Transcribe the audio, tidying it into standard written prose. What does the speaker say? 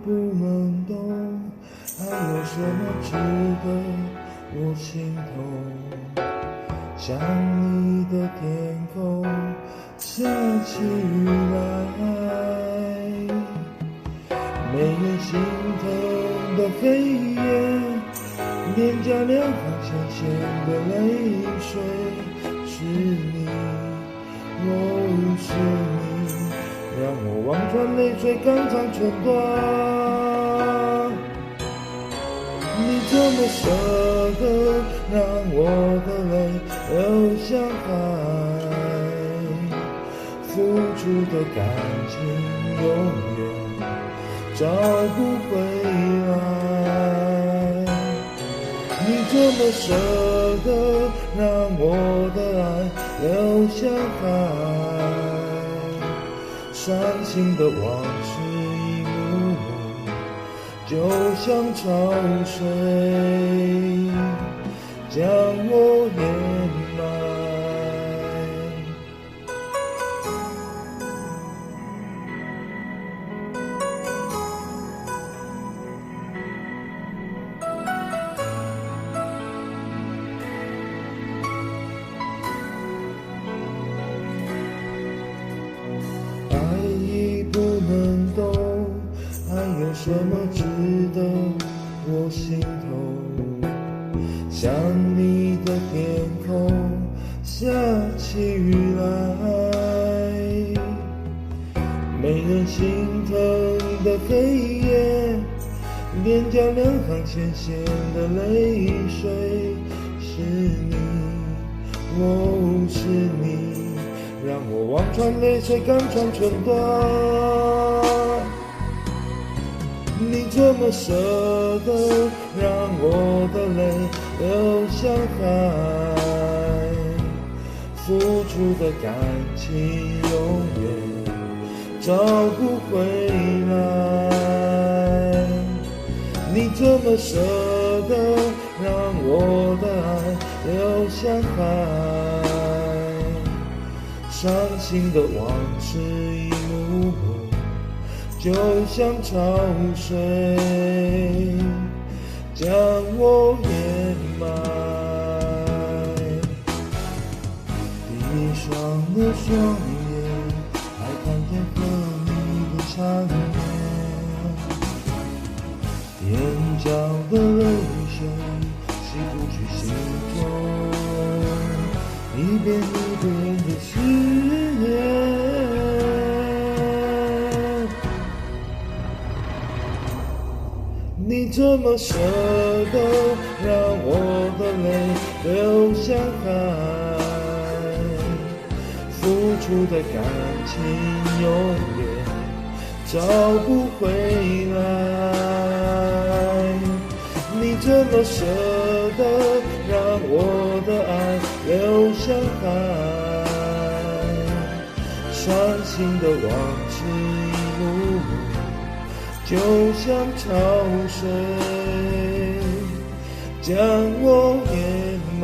不能懂，还有什么值得我心痛？像你的天空，下起雨来，没人心疼的黑夜，脸颊两行咸咸的泪水，是你，是你，让我望穿泪水，肝肠寸断。你怎么舍得让我的泪流向海？付出的感情永远找不回来。你怎么舍得让我的爱流向海？伤心的往事一幕幕，就像潮水将我掩埋。爱已不能懂，还有什么值得我心痛？像你的天空，下起雨来，没人心疼的黑夜，脸颊两行咸咸的泪水，是你，是你，让我望穿泪水，肝肠寸断。你怎么舍得让我的泪流向海？付出的感情永远找不回来。你怎么舍得让我的爱流向海？伤心的往事一幕幕，就像潮水将我掩埋。闭上了双眼，还看见和你的缠绵，眼角的泪水洗不去心中一遍一遍的思念。你怎么舍得让我的泪流向海？付出的感情永远找不回来。你怎么舍得让我的爱流向海？伤心的往事一幕幕，就像潮水将我掩埋。